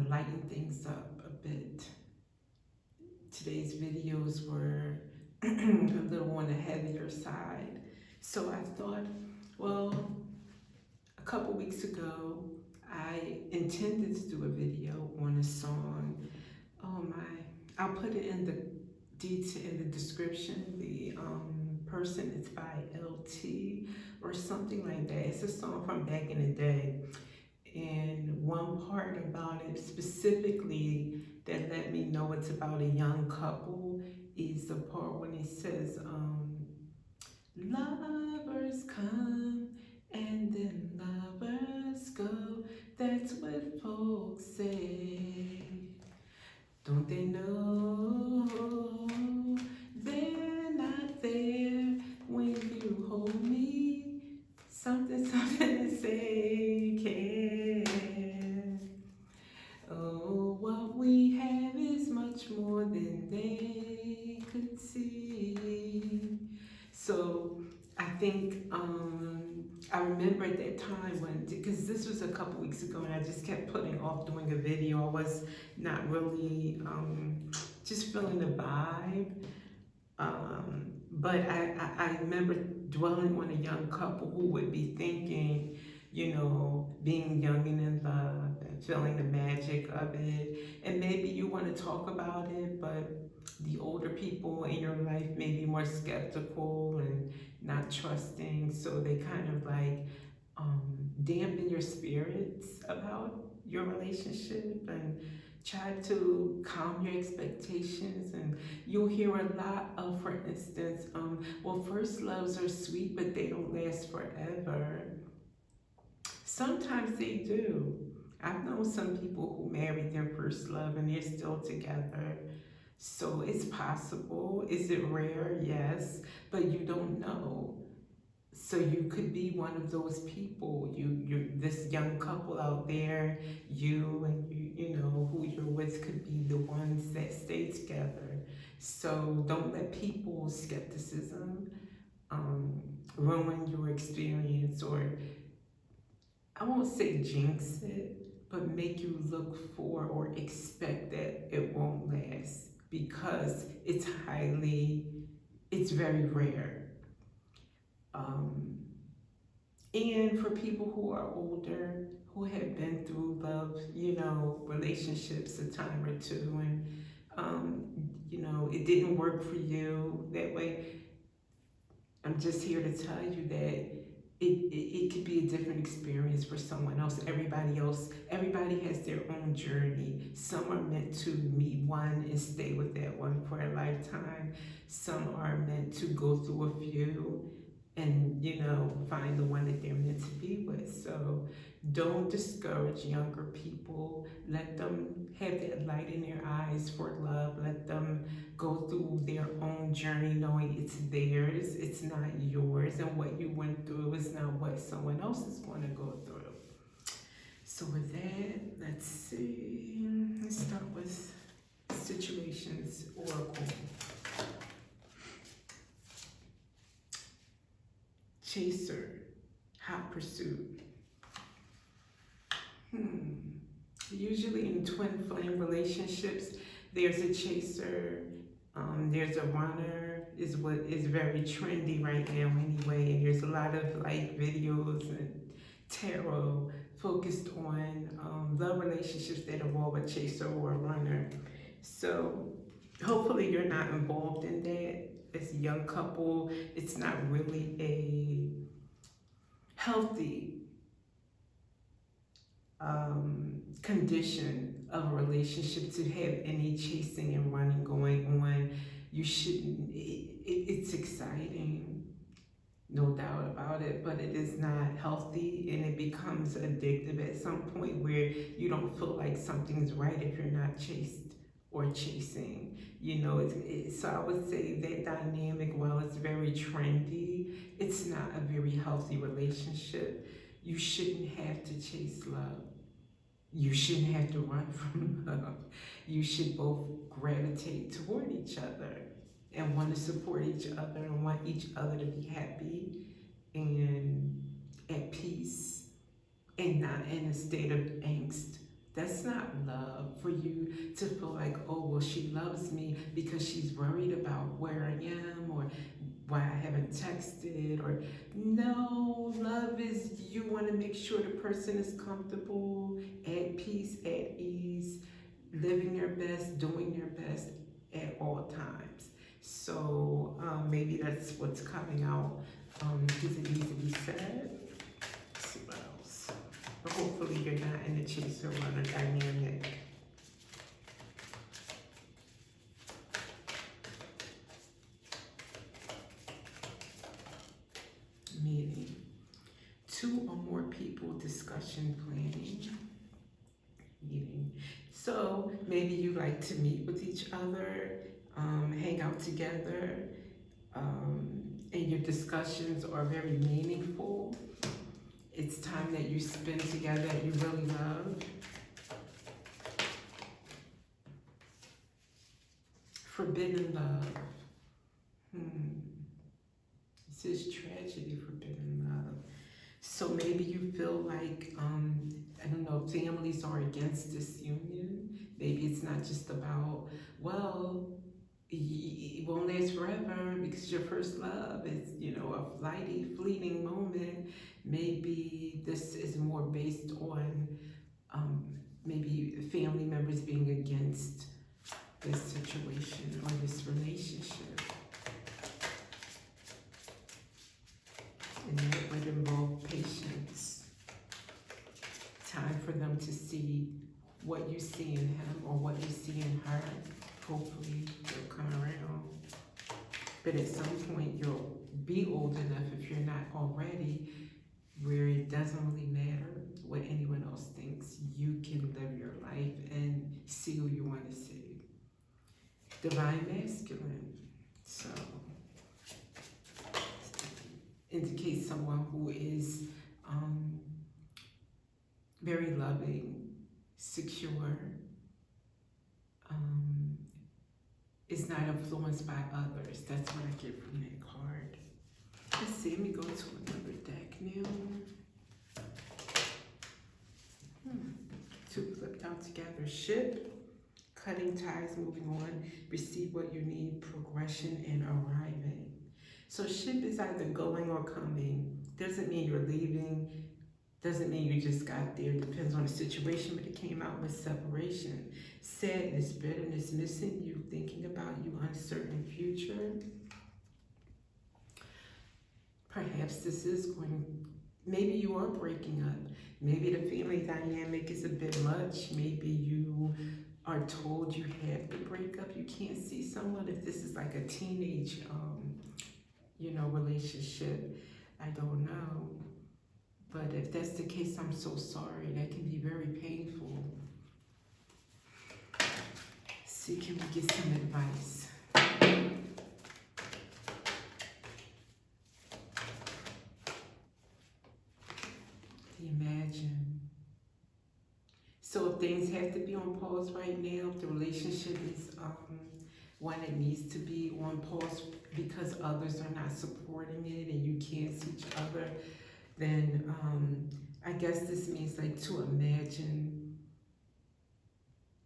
lighten things up a bit. Today's videos were a little on the heavier side. So I thought, well, a couple weeks ago, I intended to do a video on a song. Oh my, I'll put it in the detail in the description. The person is by L.T.D or something like that. It's a song from back in the day. And one part about it specifically that let me know it's about a young couple is the part when it says, lovers come and then lovers go. That's what folks say. Don't they know they're not there when you hold me? Something, something to say can. Oh, what we have is much more than they could see. So I think I remember at that time when, because this was a couple weeks ago and I just kept putting off doing a video. I was not really just feeling the vibe. But I remember dwelling on a young couple who would be thinking, you know, being young and in love and feeling the magic of it. And maybe you want to talk about it, but the older people in your life may be more skeptical and not trusting. So they kind of like dampen your spirits about your relationship and try to calm your expectations. And you'll hear a lot of, for instance, well, first loves are sweet, but they don't last forever. Sometimes they do. I've known some people who married their first love and they're still together. So it's possible. Is it rare? Yes, but you don't know. So you could be one of those people. You're this young couple out there. You and you know who you're with could be the ones that stay together. So don't let people's skepticism ruin your experience, or I won't say jinx it, but make you look for or expect that it won't last, because it's very rare. And for people who are older, who have been through love, you know, relationships a time or two, and you know, it didn't work for you that way, I'm just here to tell you that it could be a different experience for someone else. Everybody has their own journey. Some are meant to meet one and stay with that one for a lifetime. Some are meant to go through a few and, you know, find the one that they're meant to be with. So don't discourage younger people. Let them have that light in their eyes for love. Let them go through their own journey knowing it's theirs, it's not yours, and what you went through is not what someone else is going to go through. So with that, let's see. Let's start with Situations Oracle. Chaser, hot pursuit. Usually in twin flame relationships, there's a chaser, there's a runner, is what is very trendy right now anyway, and there's a lot of like videos and tarot focused on love relationships that involve a chaser or a runner. So hopefully you're not involved in that. As a young couple, it's not really a healthy condition of a relationship to have any chasing and running going on. You shouldn't. It's exciting, no doubt about it, but it is not healthy, and it becomes addictive at some point where you don't feel like something's right if you're not chased or chasing. You know, so I would say that dynamic, while it's very trendy, it's not a very healthy relationship. You shouldn't have to chase love. You shouldn't have to run from love. You should both gravitate toward each other and want to support each other and want each other to be happy and at peace and not in a state of angst That's not love for you to feel like, oh, well, she loves me because she's worried about where I am or why I haven't texted. Or no, love is you want to make sure the person is comfortable, at peace, at ease, living their best, doing their best at all times. So maybe that's what's coming out because it needs to be said. Let's see what else. But hopefully you're not in the chaser runner dynamic. Meaning, 2 or more people discussion planning. Meeting. So maybe you like to meet with each other, hang out together, and your discussions are very meaningful. It's time that you spend together that you really love. Forbidden love. This is tragedy, forbidden love. So maybe you feel like, I don't know, families are against this union. Maybe it's not just about, well, it won't last forever because it's your first love. It's, you know, a fleeting moment. Maybe this is more based on maybe family members being against this situation or this relationship. And that would involve patience. Time for them to see what you see in him or what you see in her. Hopefully they'll come around. But at some point you'll be old enough, if you're not already, where it doesn't really matter what anyone else thinks. You can live your life and see who you want to see. Divine masculine. So indicates someone who is very loving, secure, is not influenced by others. That's what I get from that card. Let's see, let me go to another deck now. 2 flipped out together. Ship, cutting ties, moving on, receive what you need, progression, and arriving. So ship is either going or coming. Doesn't mean you're leaving. Doesn't mean you just got there. Depends on the situation, but it came out with separation. Sadness, bitterness, missing you, thinking about you, uncertain future. Perhaps this is going, maybe you are breaking up. Maybe the family dynamic is a bit much. Maybe you are told you have to break up. You can't see someone. If this is like a teenage, you know, relationship, I don't know. But if that's the case, I'm so sorry. That can be very painful. See, can we get some advice? Imagine. So if things have to be on pause right now, if the relationship is one that needs to be on pause because others are not supporting it and you can't see each other, then I guess this means like to imagine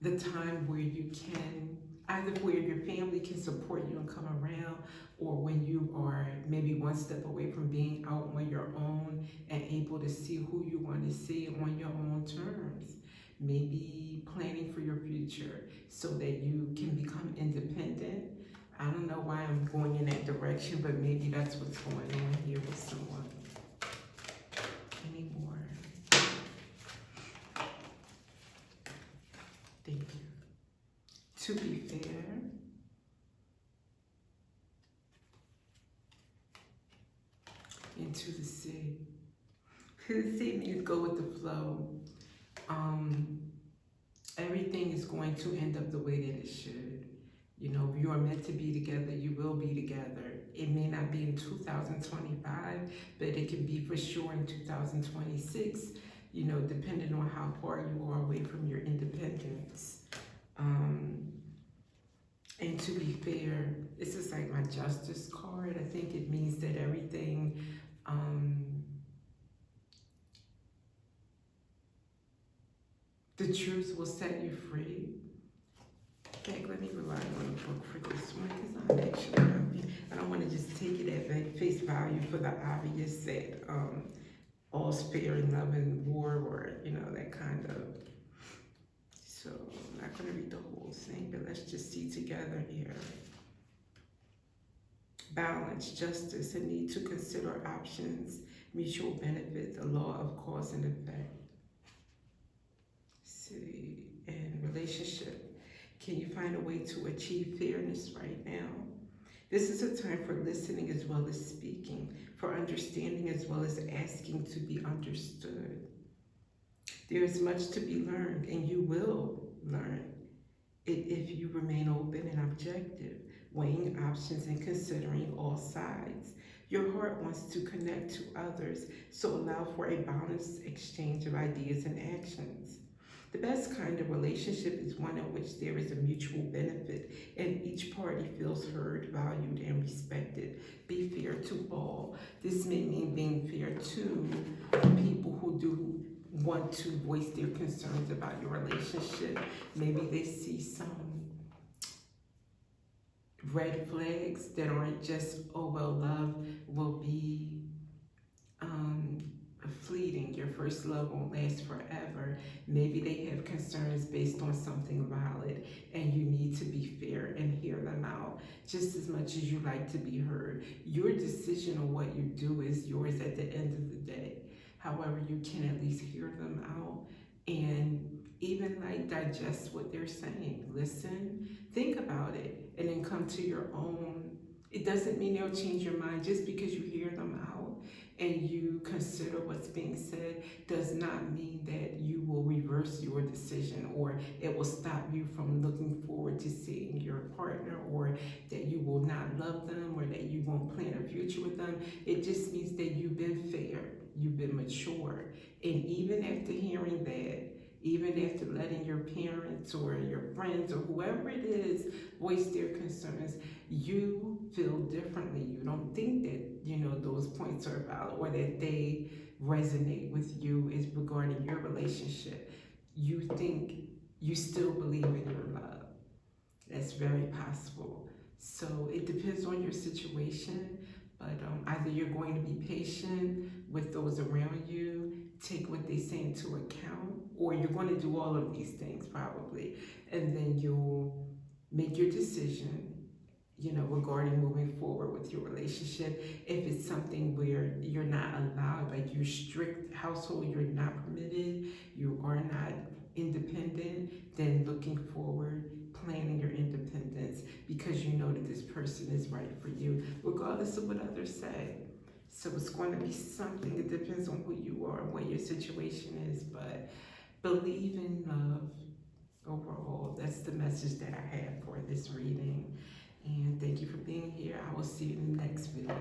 the time where you can, either where your family can support you and come around, or when you are maybe one step away from being out on your own and able to see who you want to see on your own terms. Maybe planning for your future so that you can become independent. I don't know why I'm going in that direction, but maybe that's what's going on here with someone. Any more? Thank you. To be fair, into the sea. The sea means go with the flow. Everything is going to end up the way that it should. You know, you are meant to be together, you will be together. It may not be in 2025, but it can be for sure in 2026, you know, depending on how far you are away from your independence. And to be fair, this is like my justice card. I think it means that everything, The truth will set you free. Okay, let me rely on the book for this one because I'm actually, I don't want to just take it at face value for the obvious that all's fair in love and war, or that kind of. So I'm not going to read the whole thing, but let's just see together here. Balance, justice, a need to consider options, mutual benefit, the law of cause and effect. See, and relationship. Can you find a way to achieve fairness right now? This is a time for listening as well as speaking, for understanding as well as asking to be understood. There is much to be learned, and you will learn it if you remain open and objective, weighing options and considering all sides. Your heart wants to connect to others, so allow for a balanced exchange of ideas and actions. The best kind of relationship is one in which there is a mutual benefit and each party feels heard, valued, and respected. Be fair to all. This may mean being fair to people who do want to voice their concerns about your relationship. Maybe they see some red flags that aren't just, oh, well, love will be fleeting. Your first love won't last forever. Maybe they have concerns based on something valid, and you need to be fair and hear them out just as much as you like to be heard. Your decision on what you do is yours at the end of the day. However, you can at least hear them out and even digest what they're saying. Listen, think about it, and then come to your own. It doesn't mean they'll change your mind just because you hear them out and you consider what's being said. Does not mean that you will reverse your decision or it will stop you from looking forward to seeing your partner, or that you will not love them, or that you won't plan a future with them. It just means that you've been fair, you've been mature, and even after hearing that, even after letting your parents or your friends or whoever it is voice their concerns, you feel differently. You don't think that, those points are valid or that they resonate with you is regarding your relationship. You think you still believe in your love. That's very possible. So it depends on your situation, but either you're going to be patient with those around you, take what they say into account, or you're going to do all of these things probably, and then you'll make your decision, regarding moving forward with your relationship. If it's something where you're not allowed, like your strict household, you're not permitted, you are not independent, then looking forward, planning your independence because you know that this person is right for you, regardless of what others say. So it's going to be something that depends on who you are and what your situation is, but believe in love overall. That's the message that I have for this reading. And thank you for being here. I will see you in the next video.